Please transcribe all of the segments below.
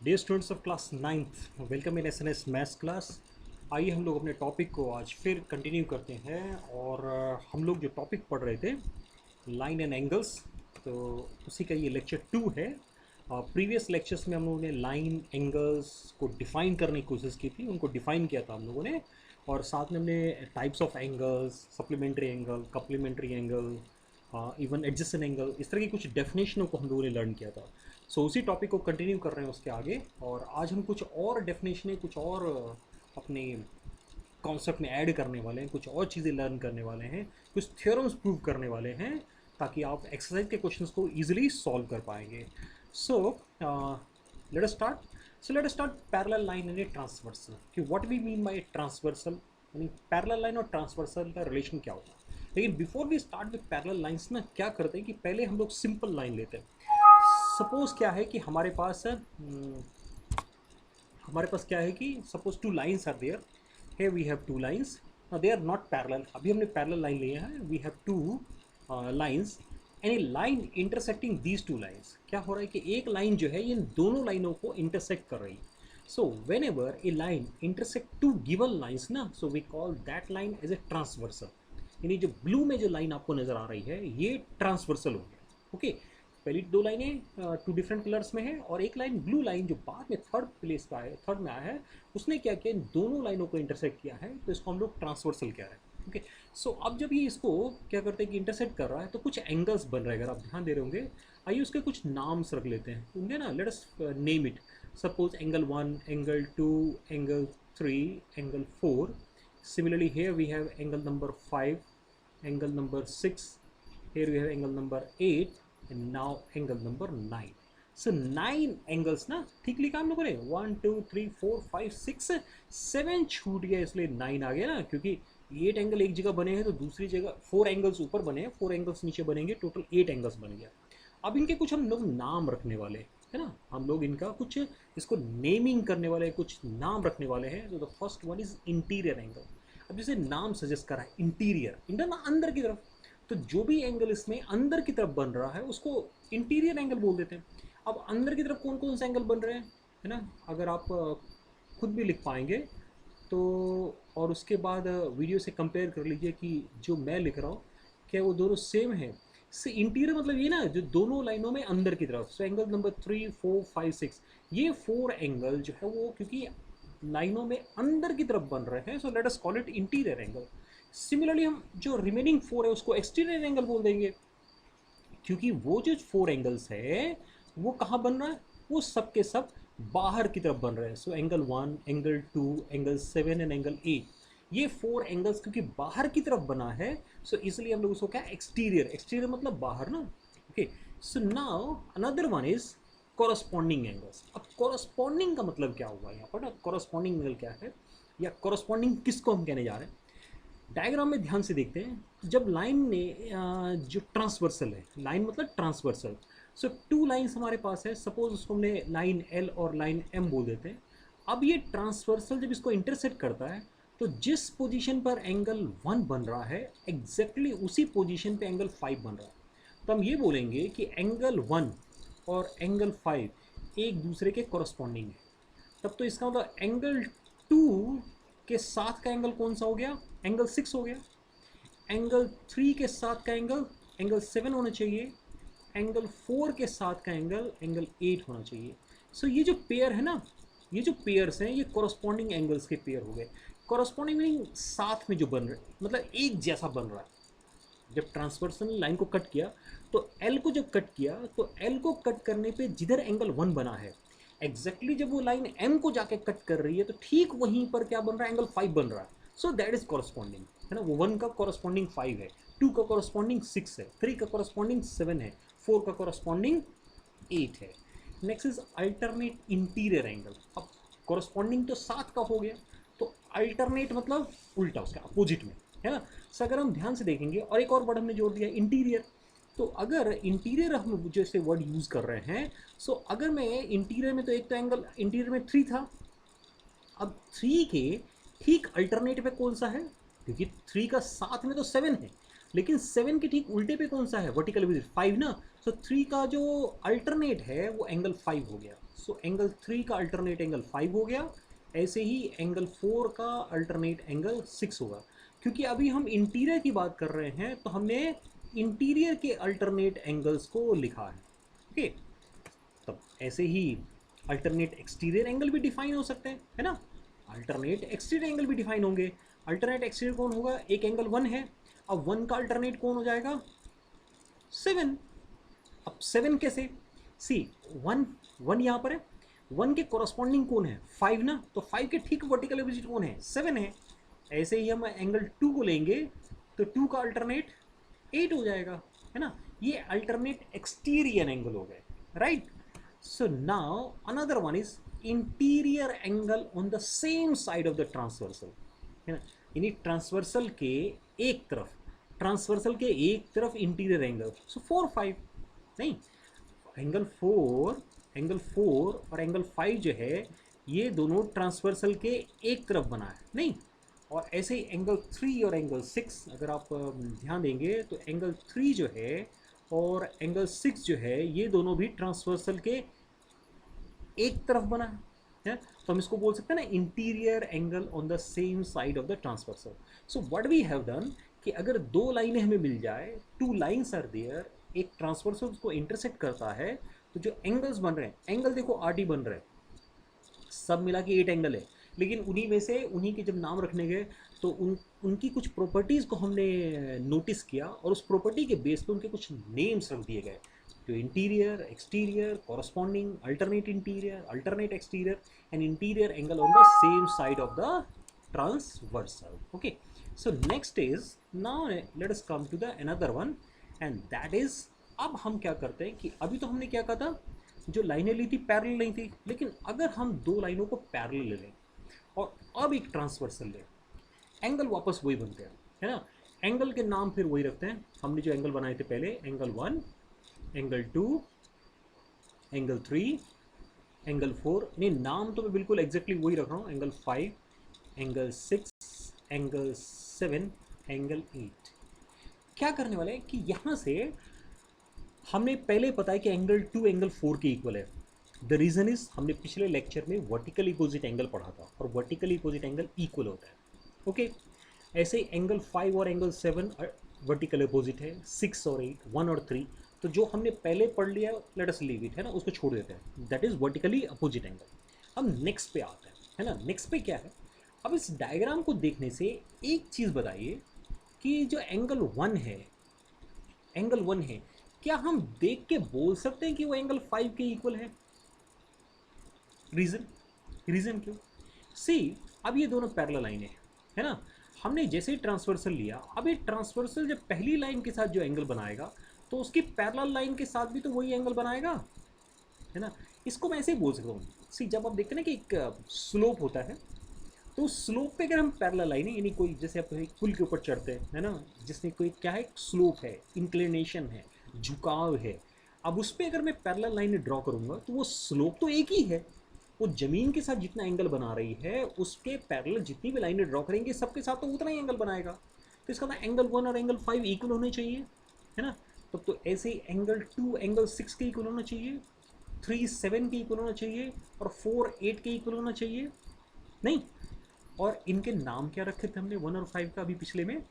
Dear students of class ninth, welcome in S maths class. आइए हम लोग अपने टॉपिक को आज फिर कंटिन्यू करते हैं। और हम लोग जो टॉपिक पढ़ रहे थे लाइन एंड एंगल्स, तो उसी का ये लेक्चर 2 है। प्रीवियस लेक्चर्स में हम लोगों ने लाइन एंगल्स को डिफ़ाइन करने की कोशिश की थी, उनको डिफ़ाइन किया था हम लोगों ने। और साथ में हमने types of angles, supplementary angle, complementary angle, even adjacent angle, इस तरह की कुछ डेफिनेशनों को हम लोगों ने लर्न किया था। सो उसी टॉपिक को कंटिन्यू कर रहे हैं उसके आगे। और आज हम कुछ और डेफिनेशनें, कुछ और अपने कॉन्सेप्ट में ऐड करने वाले हैं, कुछ और चीज़ें लर्न करने वाले हैं, कुछ थ्योरम्स प्रूव करने वाले हैं, ताकि आप एक्सरसाइज के क्वेश्चंस को ईजिली सॉल्व कर पाएंगे। So let us start parallel line and a transversal. कि what we mean by transversal, यानी पैरेलल लाइन और ट्रांसवर्सल का रिलेशन क्या होता है। लेकिन before we start with parallel lines ना, क्या करते हैं कि पहले हम लोग सिंपल लाइन लेते हैं। सपोज क्या है कि हमारे पास क्या है कि suppose two lines are there. here we have two lines. Now they are not parallel. अभी हमने पैरेलल लाइन लिए हैं। we have two lines and a line intersecting these two lines. क्या हो रहा है कि एक लाइन जो है ये इन दोनों लाइनों को इंटरसेक्ट कर रही है। so whenever a line intersect two given lines ना, so we call that line as a transversal. यानी जो ब्लू में जो लाइन आपको नजर आ रही है ये ट्रांसवर्सल हो गया। ओके, पहली दो लाइनें टू डिफरेंट कलर्स में है, और एक लाइन ब्लू लाइन जो बाद में थर्ड में आया है, उसने क्या किया, इन दोनों लाइनों को इंटरसेक्ट किया है, तो इसको हम लोग ट्रांसवर्सल कह रहे हैं। ओके, सो अब जब ये इसको क्या करते हैं कि इंटरसेक्ट कर रहा है, तो कुछ एंगल्स बन रहे हैं। अगर आप ध्यान दे रहे होंगे, आइए उसके कुछ नाम्स रख लेते हैं होंगे ना। Let us name it. Suppose angle 1, angle 2, angle 3, angle 4। Similarly here we have angle number 5, angle number 6, here we have angle number 8, and now angle number 9. So 9 angles ना, ठीक लिखा हम लोगों ने। 1 2 3 4 5 6 7 छूट गया, इसलिए 9 आ गया ना, क्योंकि 8 एंगल एक जगह बने हैं तो दूसरी जगह 4 एंगल्स ऊपर बने हैं, 4 एंगल्स नीचे बनेंगे, टोटल 8 एंगल्स बन गया। अब इनके कुछ हम लोग नाम रखने वाले हैं, है ना। हम लोग इनका कुछ इसको नेमिंग करने वाले, कुछ नाम रखने वाले हैं। तो the first one is interior angle. अब जैसे नाम सजेस्ट कर रहा है इंटीरियर, इंटर ना अंदर की तरफ, तो जो भी एंगल इसमें अंदर की तरफ बन रहा है उसको इंटीरियर एंगल बोल देते हैं। अब अंदर की तरफ कौन कौन से एंगल बन रहे हैं, है ना, अगर आप खुद भी लिख पाएंगे तो, और उसके बाद वीडियो से कंपेयर कर लीजिए कि जो मैं लिख रहा हूँ क्या वो दोनों सेम है। से इंटीरियर मतलब ये ना, जो दोनों लाइनों में अंदर की तरफ। सो एंगल नंबर 3 4 5 6, ये 4 एंगल जो है वो क्योंकि लाइनों में अंदर की तरफ बन रहे हैं, so let us call it interior angle. Similarly हम जो रिमेनिंग 4 है उसको एक्सटीरियर एंगल बोल देंगे, क्योंकि वो जो 4 एंगल्स है वो कहाँ बन रहा है, वो सब के सब बाहर की तरफ बन रहे हैं। So angle 1, angle 2, angle 7 and angle 8, ये 4 एंगल्स क्योंकि बाहर की तरफ बना है, सो इसलिए हम लोग उसको क्या, एक्सटीरियर मतलब बाहर ना। Okay, so now another one is corresponding angles. अब कॉरस्पॉन्डिंग का मतलब क्या हुआ यहाँ पर ना, कॉरस्पॉन्डिंग एंगल क्या है, या कॉरस्पॉन्डिंग किसको हम कहने जा रहे हैं। डायग्राम में ध्यान से देखते हैं। जब लाइन ने जो ट्रांसवर्सल है, लाइन मतलब ट्रांसवर्सल, सो 2 लाइन्स हमारे पास है। सपोज उसको हमने लाइन एल और लाइन एम बोल देते हैं। अब ये ट्रांसवर्सल जब इसको इंटरसेक्ट करता है, तो जिस पोजीशन पर एंगल 1 बन रहा है एग्जैक्टली उसी पोजीशन पे एंगल 5 बन रहा है। तो हम ये बोलेंगे कि एंगल 1 और एंगल 5 एक दूसरे के कॉरस्पॉन्डिंग है। तब तो इसका मतलब एंगल 2 के साथ का एंगल कौन सा हो गया, एंगल 6 हो गया। एंगल 3 के साथ का एंगल 7 होना चाहिए। एंगल 4 के साथ का एंगल 8 होना चाहिए। सो ये जो पेयर है ना, ये जो पेयर्स हैं ये कॉरस्पॉन्डिंग एंगल्स के पेयर हो गए। कॉरस्पॉन्डिंग मीनिंग साथ में जो बन रहे, मतलब एक जैसा बन रहा है। जब ट्रांसवर्सल लाइन को कट किया, तो एल को जब कट किया, तो एल को कट करने पे जिधर एंगल 1 बना है एग्जैक्टली जब वो लाइन एम को जाके कट कर रही है, तो ठीक वहीं पर क्या बन रहा है, एंगल 5 बन रहा है। सो दैट इज कॉरस्पॉन्डिंग, है ना। वो 1 का कॉरस्पॉन्डिंग 5 है, 2 का कॉरस्पॉन्डिंग 6 है, 3 का कॉरस्पॉन्डिंग 7 है, 4 का कॉरस्पॉन्डिंग 8 है। Next is alternate interior angle. अब कॉरस्पॉन्डिंग तो 7 का हो गया, तो अल्टरनेट मतलब उल्टा, उसका अपोजिट में, है ना। सो अगर हम ध्यान से देखेंगे, और एक और वर्ड हमने जोड़ दिया इंटीरियर। तो अगर इंटीरियर हम जैसे वर्ड यूज़ कर रहे हैं, सो अगर मैं इंटीरियर में, तो एक तो एंगल इंटीरियर में 3 था। अब 3 के ठीक अल्टरनेट पे कौन सा है, क्योंकि 3 का साथ में तो 7 है, लेकिन 7 के ठीक उल्टे पे कौन सा है, वर्टिकल विजिट 5 ना। सो 3 का जो अल्टरनेट है वो एंगल 5 हो गया। सो एंगल 3 का अल्टरनेट एंगल 5 हो गया, ऐसे ही एंगल 4 का अल्टरनेट एंगल 6 होगा। क्योंकि अभी हम इंटीरियर की बात कर रहे हैं तो हमने इंटीरियर के अल्टरनेट एंगल्स को लिखा है। ओके, तब ऐसे ही अल्टरनेट एक्सटीरियर एंगल भी डिफाइन हो सकते हैं, है ना। अल्टरनेट एक्सटीरियर एंगल भी डिफाइन होंगे। अल्टरनेट एक्सटीरियर कौन होगा, एक एंगल 1 है, अब 1 का अल्टरनेट कौन हो जाएगा, 7। अब 7 कैसे, सी 1 1 यहाँ पर है, 1 के कोरस्पॉन्डिंग कौन है, 5 ना, तो 5 के ठीक वर्टिकल अपोजिट कौन है, 7 है। ऐसे ही हम एंगल 2 को लेंगे तो 2 का अल्टरनेट 8 हो जाएगा, है ना। ये अल्टरनेट एक्सटीरियर एंगल हो गए, right. So now another one is interior angle on the same side of the transversal, है ना। यानी ट्रांसवर्सल के एक तरफ, ट्रांसवर्सल के एक तरफ इंटीरियर एंगल, सो 4 5 नहीं, एंगल 4 और एंगल 5 जो है ये दोनों ट्रांसवर्सल के एक तरफ बना है, नहीं। और ऐसे ही एंगल 3 और एंगल 6 अगर आप ध्यान देंगे तो एंगल 3 जो है और एंगल 6 जो है ये दोनों भी ट्रांसवर्सल के एक तरफ बना है, तो हम इसको बोल सकते हैं ना interior angle on the same side of the transversal. So what we have done कि अगर दो लाइनें हमें मिल जाए, टू लाइन्स आर देयर, एक ट्रांसवर्सल को इंटरसेक्ट करता है, तो जो एंगल्स बन रहे हैं, एंगल देखो 8 ही बन रहे हैं, सब मिला के 8 एंगल है, लेकिन उन्हीं में से उन्हीं के जब नाम रखने गए तो उनकी कुछ प्रॉपर्टीज़ को हमने नोटिस किया और उस प्रॉपर्टी के बेस पे उनके कुछ नेम्स रख दिए गए, जो interior, exterior, corresponding, alternate interior, alternate exterior and interior angle on the same side of the transversal. Okay, so next is now let us come to the another one and that is, अब हम क्या करते हैं कि अभी तो हमने क्या कहा था, जो लाइनें ली थी पैरेलल नहीं थी, लेकिन अगर हम दो लाइनों को पैरेलल ले लें और अब एक ट्रांसवर्सल लें, एंगल वापस वही बनते हैं, है ना। एंगल के नाम फिर वही रखते हैं, हमने जो एंगल बनाए थे पहले, एंगल 1, एंगल 2, एंगल 3, एंगल 4, नहीं नाम तो मैं बिल्कुल एग्जैक्टली वही रख रहा हूँ, एंगल 5, एंगल 6, एंगल 7, एंगल 8। क्या करने वाले हैं कि यहाँ से हमने पहले पता है कि एंगल 2 एंगल 4 के इक्वल है। द रीज़न इज हमने पिछले लेक्चर में वर्टिकल इपोजिट एंगल पढ़ा था और वर्टिकल इपोजिट एंगल इक्वल होता है। ओके, ऐसे ही एंगल 5 और एंगल 7 वर्टिकल अपोजिट है, 6 और 8, 1 और 3, तो जो हमने पहले पढ़ लिया लेट अस लीव इट, है ना, उसको छोड़ देते हैं, that is vertically opposite angle. अब नेक्स्ट पे आते हैं, है ना। नेक्स्ट पे क्या है, अब इस डायग्राम को देखने से एक चीज़ बताइए कि जो एंगल 1 है, एंगल 1 है, क्या हम देख के बोल सकते हैं कि वो एंगल 5 के इक्वल है। रीजन क्यों, सी अब ये दोनों पैरेलल लाइनें हैं, है ना। हमने जैसे ही ट्रांसवर्सल लिया, अब ये ट्रांसवर्सल जब पहली लाइन के साथ जो एंगल बनाएगा तो उसकी पैरेलल लाइन के साथ भी तो वही एंगल बनाएगा, है ना। इसको मैं ऐसे ही बोल सकता हूँ, सी जब आप देखते हैं ना कि एक स्लोप होता है, तो उस स्लोप पे अगर हम पैरेलल लाइन, यानी कोई जैसे आप एक पुल के ऊपर चढ़ते हैं, है ना, जिसमें कोई क्या है, स्लोप है, इंक्लिनेशन है, झुकाव है, अब उस पर अगर मैं पैरेलल लाइन ड्रॉ करूँगा तो वो स्लोप तो एक ही है, वो ज़मीन के साथ जितना एंगल बना रही है उसके पैरेलल जितनी भी लाइनें ड्रॉ करेंगे सबके साथ तो उतना ही एंगल बनाएगा। तो इसका मतलब एंगल 1 और एंगल 5 इक्वल होने चाहिए, है ना। तो ऐसे ही एंगल 2 एंगल 6 के इक्वल होना चाहिए, 3 7 के इक्वल होना चाहिए और 4 8 के इक्वल होना चाहिए, नहीं। और इनके नाम क्या रखे थे हमने 1 और 5 का अभी पिछले में,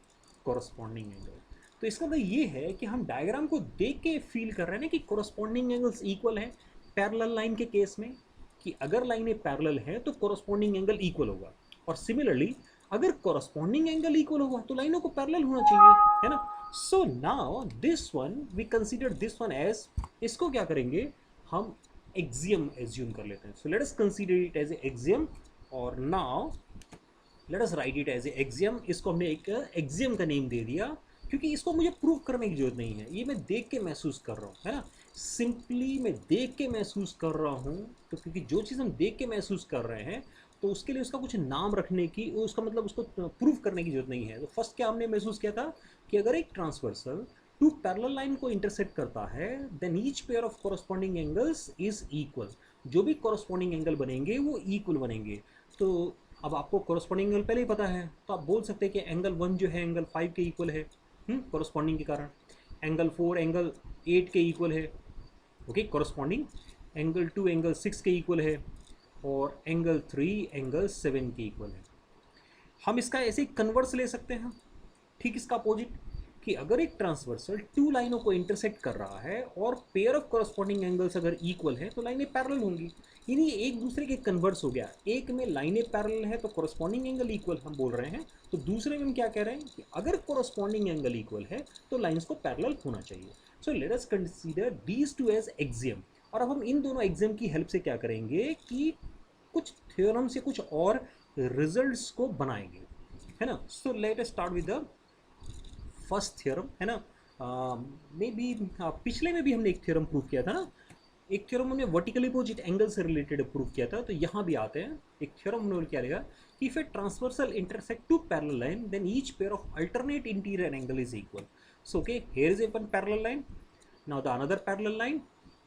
कॉरस्पॉन्डिंग एंगल। तो इसका मतलब ये है कि हम डायग्राम को देख के फील कर रहे हैं ना कि कॉरस्पॉन्डिंग एंगल्स इक्वल है पैरेलल लाइन के केस में, कि अगर लाइनें पैरेलल है तो कॉरस्पॉन्डिंग एंगल इक्वल होगा, और सिमिलरली अगर कॉरस्पॉन्डिंग एंगल इक्वल होगा तो लाइनों को पैरेलल होना चाहिए, है ना। So now this one we consider this one as, इसको क्या करेंगे हम, एक्सियम एज्यूम कर लेते हैं। So let us consider it as a axiom, और now let us write it as a axiom. इसको हमने एक एक्सियम का नेम दे दिया क्योंकि इसको मुझे प्रूव करने की जरूरत नहीं है, ये मैं देख के महसूस कर रहा हूँ, है ना। सिंपली मैं देख के महसूस कर रहा हूँ, तो क्योंकि जो चीज़ हम देख के महसूस कर रहे हैं तो उसके लिए उसका कुछ नाम रखने की, उसका मतलब उसको प्रूव करने की जरूरत नहीं है। तो फर्स्ट क्या हमने महसूस किया था कि अगर एक ट्रांसवर्सल टू पैरेलल लाइन को इंटरसेक्ट करता है then each pair of corresponding angles is equal, जो भी कॉरस्पॉन्डिंग एंगल बनेंगे वो इक्वल बनेंगे। तो अब आपको कॉरस्पॉन्डिंग एंगल पहले ही पता है, तो आप बोल सकते हैं कि एंगल 1 जो है एंगल 5 के इक्वल है, कॉरस्पॉन्डिंग के कारण, एंगल 4 एंगल 8 के इक्वल है, ओके, कॉरस्पॉन्डिंग, एंगल 2 एंगल 6 के इक्वल है और एंगल 3 एंगल 7 के इक्वल है। हम इसका ऐसे ही कन्वर्स ले सकते हैं, ठीक इसका अपोजिट, कि अगर एक ट्रांसवर्सल टू लाइनों को इंटरसेक्ट कर रहा है और पेयर ऑफ कॉरस्पॉन्डिंग एंगल्स अगर इक्वल है तो लाइनें पैरेलल होंगी। यानी एक दूसरे के कन्वर्स हो गया, एक में लाइनें पैरेलल है तो कॉरस्पॉन्डिंग एंगल इक्वल हम बोल रहे हैं, तो दूसरे में हम क्या कह रहे हैं कि अगर कॉरस्पॉन्डिंग एंगल इक्वल है तो लाइन्स को पैरेलल होना चाहिए। So let us consider these two as axiom. और अब हम इन दोनों एक्सियम की हेल्प से क्या करेंगे कि कुछ थ्योरम से कुछ और रिजल्ट्स को बनाएंगे, है ना। सो let us start with the first theorem, है ना। मे बी पिछले में भी हमने एक थ्योरम प्रूव किया था ना, एक थ्योरम हमने वर्टिकली अपोजिट एंगल से रिलेटेड प्रूव किया था, तो यहाँ भी आते हैं एक थ्योरम हमने क्या लिखा कि if a transversal intersect two parallel line then each pair of alternate interior angle is equal. So okay, here is a one parallel line, now the another parallel line,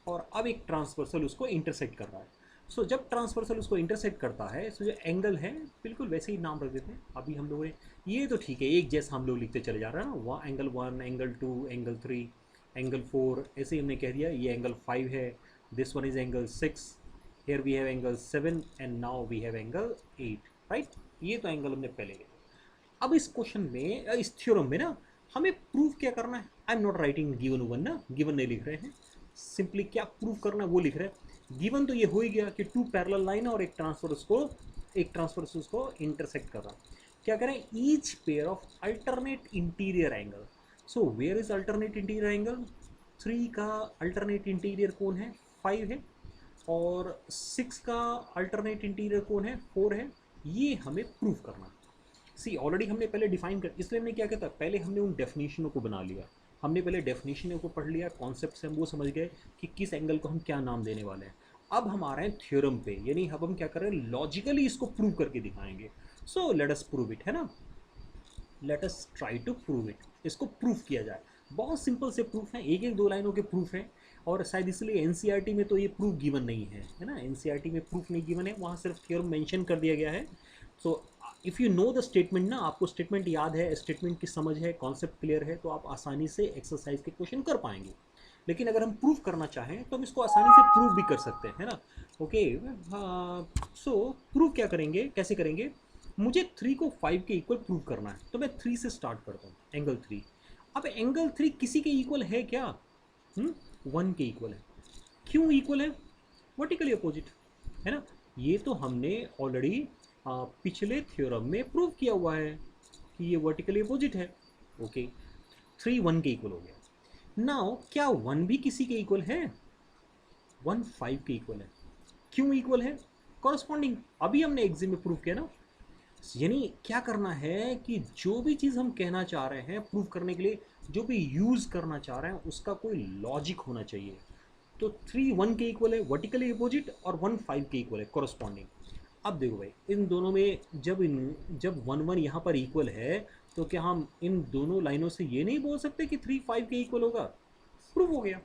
और अब एक ट्रांसवर्सल उसको intersect कर रहा है। सो जब transversal उसको intersect करता है तो जो एंगल है बिल्कुल वैसे ही नाम रख देते हैं। अभी हम लोगों ने ये तो ठीक है, एक जैसा हम लोग लिखते चले जा रहे हैं ना, वहाँ एंगल 1 एंगल 2 एंगल 3 एंगल 4 ऐसे ही हमने कह दिया, ये एंगल 5 है, this one is angle 6, here we have angle 7 and now we have angle 8, right. ये तो एंगल हमने पहले लिया। अब इस क्वेश्चन में, इस थ्योरम में ना, हमें प्रूव क्या करना है। आई am not writing given one ना, गिवन नहीं लिख रहे हैं, सिंपली क्या प्रूव करना है वो लिख रहे हैं। गिवन तो ये हो ही गया कि टू पैरेलल लाइन है और एक ट्रांसवर्स उसको इंटरसेक्ट कर रहा है। क्या करें, each pair of alternate interior angle. So where is alternate interior angle, 3 का अल्टरनेट इंटीरियर कौन है, 5 है, और 6 का अल्टरनेट इंटीरियर कौन है, 4 है। ये हमें प्रूव करना है। सी ऑलरेडी हमने पहले डिफाइन कर, इसलिए हमने क्या किया था, पहले हमने उन डेफिनेशनों को बना लिया, हमने पहले डेफिनेशनों को पढ़ लिया, कॉन्सेप्ट से हम वो समझ गए कि किस एंगल को हम क्या नाम देने वाले हैं। अब हम आ रहे हैं थ्योरम पे, यानी अब हम क्या कर रहे हैं, लॉजिकली इसको प्रूव करके दिखाएंगे। So let us prove it, है ना, let us try to prove it. इसको प्रूव किया जाए, बहुत सिंपल से प्रूफ है, एक एक दो लाइनों के प्रूफ हैं, और शायद इसलिए एनसीईआरटी में तो ये प्रूफ गिवन नहीं है ना, एनसीईआरटी में प्रूफ नहीं गिवन है, वहाँ सिर्फ थ्योरम मेंशन कर दिया गया है। So if you know the statement ना, आपको स्टेटमेंट याद है, स्टेटमेंट की समझ है, कॉन्सेप्ट क्लियर है, तो आप आसानी से एक्सरसाइज के क्वेश्चन कर पाएंगे। लेकिन अगर हम प्रूव करना चाहें तो हम इसको आसानी से प्रूव भी कर सकते हैं, है ना। ओके, सो प्रूव क्या करेंगे, कैसे करेंगे, मुझे 3 को 5 के इक्वल प्रूव करना है, तो मैं 3 से स्टार्ट करता हूँ, एंगल 3। अब एंगल 3 किसी के इक्वल है क्या, 1 के इक्वल है। क्यों इक्वल है, वर्टिकली अपोजिट, है ना। ये तो हमने ऑलरेडी पिछले थ्योरम में प्रूव किया हुआ है कि ये वर्टिकली अपोजिट है। ओके, 3 1 के इक्वल हो गया। नाउ क्या 1 भी किसी के इक्वल है, 1 5 के इक्वल है। क्यों इक्वल है, कॉरस्पॉन्डिंग, अभी हमने एग्जाम में प्रूव किया ना। यानी क्या करना है कि जो भी चीज़ हम कहना चाह रहे हैं प्रूव करने के लिए, जो भी यूज़ करना चाह रहे हैं उसका कोई लॉजिक होना चाहिए। तो 3 1 के इक्वल है वर्टिकली अपोजिट, और 1 5 के इक्वल है कॉरस्पॉन्डिंग। अब देखो भाई, इन दोनों में जब 1 1 यहाँ पर इक्वल है, तो क्या हम इन दोनों लाइनों से ये नहीं बोल सकते कि 3 5 के इक्वल होगा, प्रूव हो गया।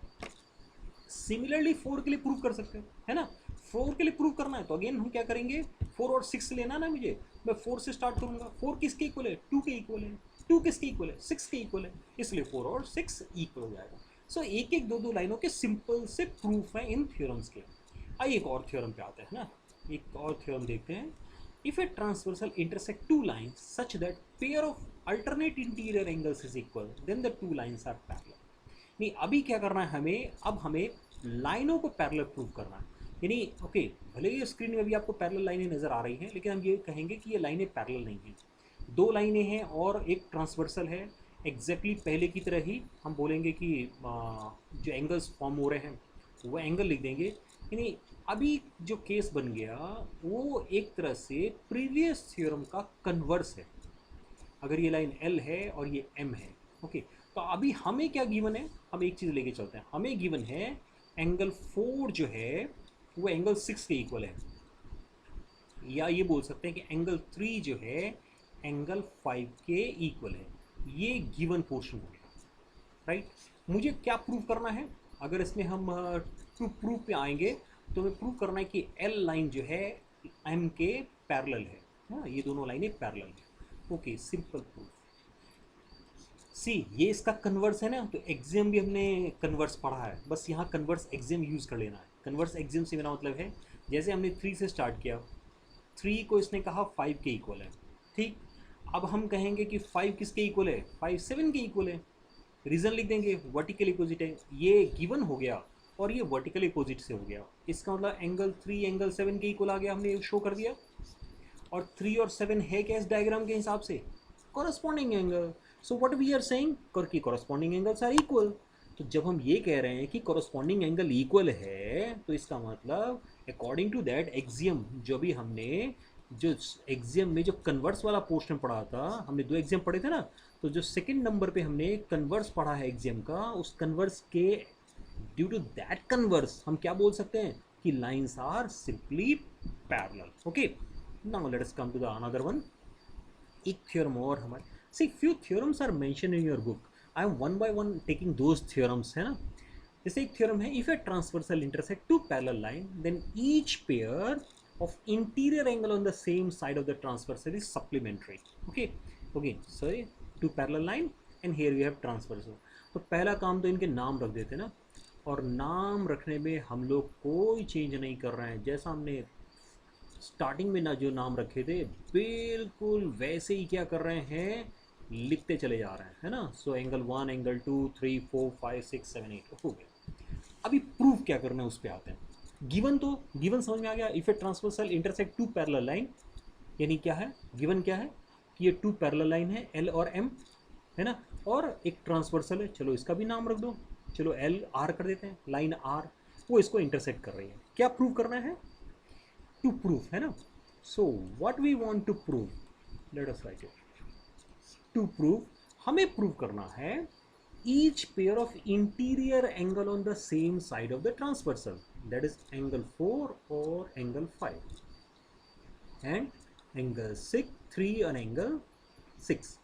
सिमिलरली 4 के लिए प्रूव कर सकते हैं, है ना। 4 के लिए प्रूव करना है तो अगेन हम क्या करेंगे, 4 और 6 लेना ना मुझे, मैं 4 से स्टार्ट करूंगा। 4 किसके इक्वल है, 2 के इक्वल है, 2 किसके इक्वल है, 6 के इक्वल है, इसलिए 4 और 6 इक्वल हो जाएगा। सो एक एक दो दो लाइनों के सिंपल से प्रूफ है इन थ्योरम्स के। आइए एक और थ्योरम पे आते हैं ना, एक और थ्योरम देखते हैं। If a transversal intersect two lines such that pair of alternate interior angles is equal then the two lines are parallel. नहीं, अभी क्या करना है हमें, अब हमें लाइनों को पैरेलल प्रूव करना है। यानी ओके, भले ही स्क्रीन में अभी आपको पैरेलल लाइनें नज़र आ रही हैं, लेकिन हम ये कहेंगे कि ये लाइनें पैरेलल नहीं हैं, दो लाइनें हैं और एक ट्रांसवर्सल है। एग्जैक्टली पहले की तरह ही हम बोलेंगे कि जो एंगल्स फॉर्म हो रहे हैं वो एंगल लिख देंगे। यानी अभी जो केस बन गया वो एक तरह से प्रीवियस थ्योरम का कन्वर्स है। अगर ये लाइन L है और ये M है, ओके, तो अभी हमें क्या गिवन है, हम एक चीज़ लेके चलते हैं। हमें गिवन है एंगल 4 जो है वो एंगल 6 के इक्वल है, या ये बोल सकते हैं कि एंगल 3 जो है एंगल 5 के इक्वल है। ये गिवन पोर्शन हो गया, राइट। मुझे क्या प्रूव करना है, अगर इसमें हम टू प्रूफ पे आएंगे तो हमें प्रूव करना है कि L लाइन जो है M के पैरेलल है, हाँ, ये दोनों लाइनें पैरेलल है। Okay, simple proof. सी ये इसका कन्वर्स है ना, तो एक्सियम भी हमने कन्वर्स पढ़ा है, बस यहाँ कन्वर्स एक्सियम यूज़ कर लेना है। कन्वर्स एक्सियम से मेरा मतलब है जैसे हमने 3 से स्टार्ट किया, 3 को इसने कहा 5 के इक्वल है, ठीक। अब हम कहेंगे कि 5 किसके इक्वल है, 5 7 के इक्वल है। रीज़न लिख देंगे, वर्टिकल अपोजिट है, ये गिवन हो गया और ये वर्टिकल अपोजिट से हो गया, इसका मतलब एंगल 3 एंगल 7 के इक्वल आ गया, हमने शो कर दिया। और 3 और 7 है क्या इस डायग्राम के हिसाब से, corresponding angle. So what we are saying कि कॉरस्पॉन्डिंग एंगल्स आर इक्वल। तो जब हम ये कह रहे हैं कि कॉरस्पॉन्डिंग एंगल इक्वल है तो इसका मतलब अकॉर्डिंग टू दैट एक्सियम, जो भी हमने जो एक्सियम में जो कन्वर्स वाला पोर्शन पढ़ा था, हमने 2 एक्सियम पढ़े थे ना, तो जो सेकंड नंबर पे हमने कन्वर्स पढ़ा है एक्सियम का, उस कन्वर्स के ड्यू टू दैट कन्वर्स हम क्या बोल सकते हैं कि lines are simply parallel. Okay, now let us come to the another one. एक थ्योरम और हमारे, see few theorems are mention in your book, I am one by one taking those theorems, है ना। जैसे एक थ्योरम है, if a transversal intersect two parallel line then each pair of interior angle on the same side of the transversal is supplementary. Okay, sorry, two parallel line and here we have transversal. तो पहला काम तो इनके नाम रख देते ना, और नाम रखने में हम लोग कोई चेंज नहीं कर रहे हैं, जैसा हमने स्टार्टिंग में ना जो नाम रखे थे बिल्कुल वैसे ही क्या कर रहे हैं, लिखते चले जा रहे हैं, है ना। सो एंगल 1 एंगल 2 3 4 5 6 7 8 हो गया। अभी प्रूफ क्या करना है उस पर आते हैं। गिवन, तो गिवन समझ में आ गया, if a transversal intersect two parallel line, यानी क्या है गिवन, क्या है कि ये 2 पैरेलल लाइन है एल और एम, है ना, और एक ट्रांसवर्सल है, चलो इसका भी नाम रख दो, चलो एल आर कर देते हैं, लाइन आर वो इसको इंटरसेक्ट कर रही है। क्या प्रूव करना है, टू प्रूव, है ना। So what we want to prove, let us write it. To prove, हमें प्रूव करना है each pair of interior angle on the same side of the transversal, that is angle 4 or angle 5 and angle 6 3 and angle 6,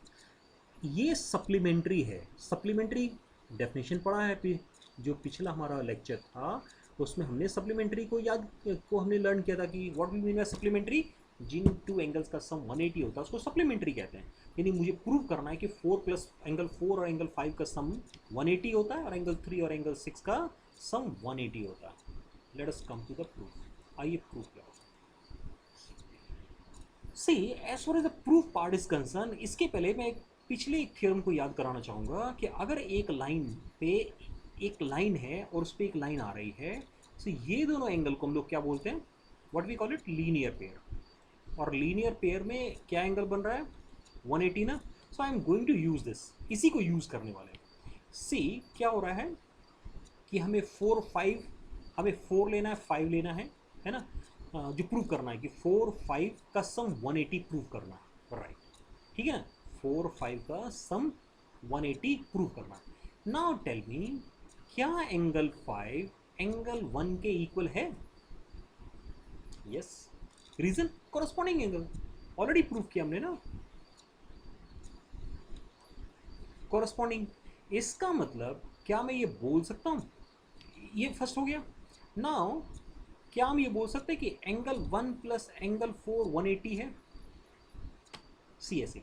ये supplementary है। Supplementary definition पढ़ा है, जो पिछला हमारा लेक्चर था उसमें हमने सप्लीमेंट्री को हमने लर्न किया था कि what we mean by supplementary, जिन 2 एंगल्स का सम 180 होता है उसको सप्लीमेंट्री कहते हैं। यानी मुझे प्रूव करना है कि 4 प्लस एंगल 4 और एंगल 5 का सम 180 होता है और एंगल 3 और एंगल 6 का सम 180 होता है। Let us come to the proof. आइए प्रूफ क्या होता है। See as far as the proof part is concern, इसके पहले मैं पिछले एक थ्योरम को याद कराना चाहूँगा कि अगर एक लाइन पे एक लाइन है और उस पर एक लाइन आ रही है, तो ये दोनों एंगल को हम लोग क्या बोलते हैं, what we call it, linear pair. और लीनियर पेयर में क्या एंगल बन रहा है, 180 ना। So I am going to use this, इसी को यूज़ करने वाले हैं। सी क्या हो रहा है कि हमें 4 5, हमें 4 लेना है 5 लेना है ना, जो प्रूव करना है कि 4 5 का सम 180 प्रूव करना है, राइट, ठीक है ना। 4 5 का सम 180 प्रूव करना है। नाउ टेल मी, क्या एंगल 5 एंगल 1 के इक्वल है, yes. Reason, corresponding angle, already prove किया हमने ना, कॉरस्पॉन्डिंग। इसका मतलब क्या मैं ये बोल सकता हूँ, ये फर्स्ट हो गया। नाउ क्या हम ये बोल सकते हैं कि एंगल 1 प्लस एंगल 4 180 है, सी ऐसे,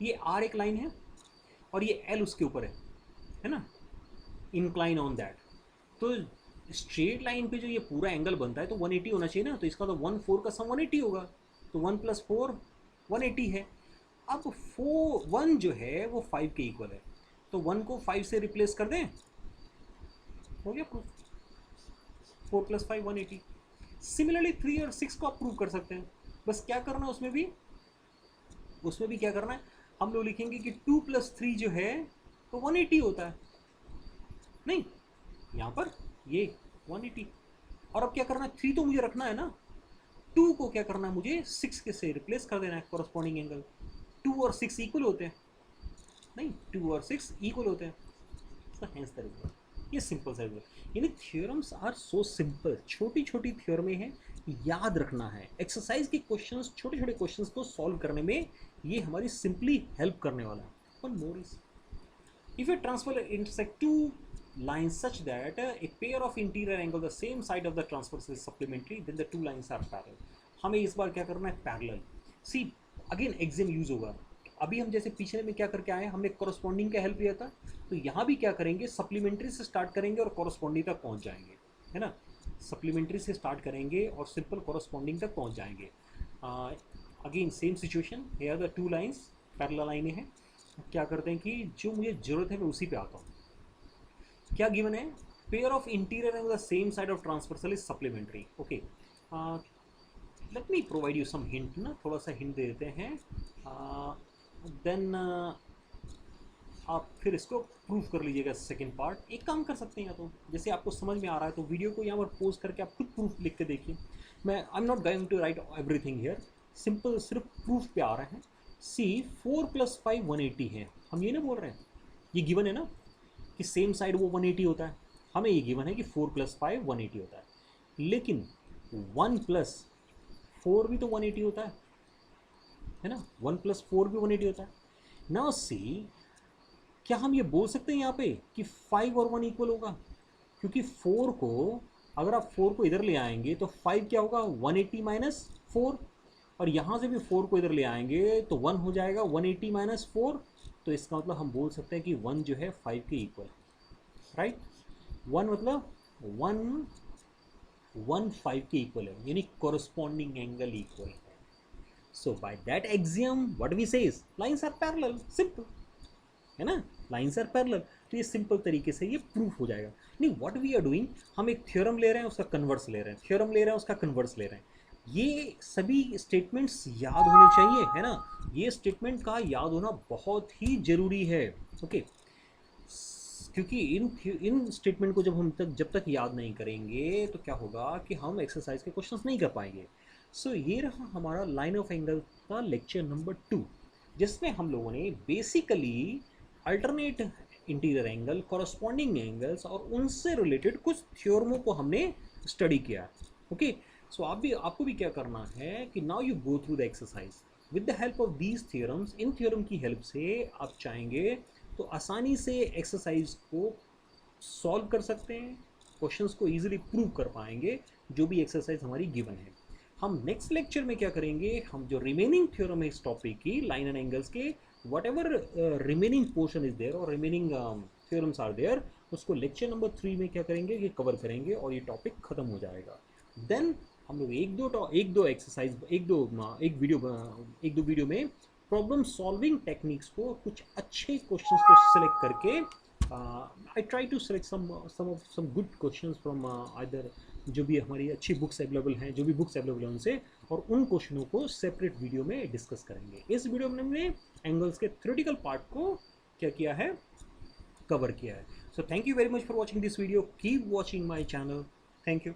ये आर एक लाइन है और ये एल उसके ऊपर है ना, इंक्लाइन ऑन दैट। तो स्ट्रेट लाइन पे जो ये पूरा एंगल बनता है तो 180 होना चाहिए ना, तो इसका तो 1 4 का सम 180 होगा, तो 1 + 4 180 है। अब 1 जो है वो 5 के इक्वल है, तो 1 को 5 से रिप्लेस कर दें, हो गया प्रूफ, 4 + 5 180। सिमिलरली 3 और 6 को आप प्रूव कर सकते हैं, बस क्या करना है उसमें भी क्या करना है, हम लोग लिखेंगे कि 2 + 3 जो है तो 180 होता है, नहीं यहाँ पर ये 180। और अब क्या करना है, 3 तो मुझे रखना है ना, 2 को क्या करना है मुझे 6 के से रिप्लेस कर देना है, कॉरस्पॉन्डिंग एंगल 2 और 6 इक्वल होते हैं, नहीं 2 और 6 इक्वल होते हैं, हेंस द रिजल्ट। ये सिंपल सा रिजल्ट। यानी थ्योरम्स आर सो सिंपल, छोटी छोटी थ्योरमें हैं, याद रखना है। एक्सरसाइज के क्वेश्चंस, छोटे छोटे क्वेश्चंस को सॉल्व करने में ये हमारी सिंपली हेल्प करने वाला है। One more is, if a transfer intersect two lines such that a pair of interior angle the same side of the transverse is supplementary, then the two lines are parallel। हमें इस बार क्या करना है, parallel. See again exam use होगा। अभी हम जैसे पिछले में क्या करके आए, हमने कॉरस्पॉन्डिंग का हेल्प लिया था, तो यहाँ भी क्या करेंगे, सप्लीमेंट्री से स्टार्ट करेंगे और कॉरस्पॉन्डिंग तक पहुँच जाएंगे, है ना। सप्लीमेंट्री से स्टार्ट करेंगे और सिंपल कॉरस्पॉन्डिंग तक पहुंच जाएंगे। Again same situation, here the two lines, parallel लाइनें हैं। क्या करते हैं कि जो मुझे ज़रूरत है मैं उसी पे आता हूँ। क्या गिवन है? Pair of interior and the same side of transversal is supplementary. Okay, let me provide you some hint ना, थोड़ा सा हिंट दे देते हैं, देन आप फिर इसको प्रूव कर लीजिएगा। सेकेंड पार्ट एक काम कर सकते हैं, या तो जैसे आपको समझ में आ रहा है तो वीडियो को यहाँ पर पोज करके आप खुद प्रूफ लिख के देखिए। मैं I am not going to write everything here, simple सिर्फ प्रूफ पे आ रहे हैं। सी 4 + 5 180 है, हम ये ना बोल रहे हैं, ये गिवन है ना कि सेम साइड वो 180 होता है। हमें ये गिवन है कि 4 + 5 180 होता है, लेकिन 1 + 4 भी तो 180 होता है ना, 1 + 4 भी 180 होता है। नाउ सी, क्या हम ये बोल सकते हैं यहाँ पे कि 5 और 1 इक्वल होगा? क्योंकि 4 को, अगर आप 4 को इधर ले आएंगे तो 5 क्या होगा? 180 - 4, और यहाँ से भी 4 को इधर ले आएंगे तो 1 हो जाएगा 180 - 4। तो इसका मतलब हम बोल सकते हैं कि 1 जो है 5 के इक्वल, राइट। 1 मतलब 1 5 के इक्वल है, यानी कॉरस्पॉन्डिंग एंगल इक्वल है। So by that axiom what we say is lines are parallel, simple है ना, लाइंस आर पैरेलल। तो ये सिंपल तरीके से ये प्रूफ हो जाएगा। नहीं, व्हाट वी आर डूइंग, हम एक थ्योरम ले रहे हैं उसका कन्वर्स ले रहे हैं, थ्योरम ले रहे हैं उसका कन्वर्स ले रहे हैं। ये सभी स्टेटमेंट्स याद होने चाहिए, है ना, ये स्टेटमेंट का याद होना बहुत ही जरूरी है। ओके, क्योंकि इन स्टेटमेंट को जब तक याद नहीं करेंगे तो क्या होगा कि हम एक्सरसाइज के क्वेश्चंस नहीं कर पाएंगे। सो ये रहा हमारा लाइन ऑफ एंगल का लेक्चर नंबर 2, जिसमें हम लोगों ने basically alternate interior angle, corresponding angles और उनसे रिलेटेड कुछ थ्योरमों को हमने स्टडी किया। ओके, सो आपको भी क्या करना है कि now you go through the exercise with the help of these theorems. In theorem की हेल्प से आप चाहेंगे तो आसानी से एक्सरसाइज को सॉल्व कर सकते हैं, क्वेश्चंस को इजीली प्रूव कर पाएंगे जो भी एक्सरसाइज हमारी गिवन है। हम नेक्स्ट लेक्चर में क्या करेंगे, हम जो रिमेनिंग थ्योरम है इस टॉपिक की, लाइन एंड एंगल्स के, whatever remaining portion is there और रिमेनिंग थ्योरम्स आर देयर, उसको लेक्चर नंबर 3 में क्या करेंगे, ये कवर करेंगे और ये टॉपिक खत्म हो जाएगा। देन हम लोग एक दो एक्सरसाइज, एक दो वीडियो में प्रॉब्लम सॉल्विंग टेक्निक्स को, कुछ अच्छे क्वेश्चंस को सिलेक्ट करके, I try to select some good questions from either, जो भी हमारी अच्छी बुक्स अवेलेबल हैं, जो भी बुक्स अवेलेबल हैं उनसे, और उन क्वेश्चनों को सेपरेट वीडियो में डिस्कस करेंगे। इस वीडियो में हमने एंगल्स के थ्योरेटिकल पार्ट को क्या किया है, कवर किया है। So thank you very much for watching this video, keep watching my channel, thank you.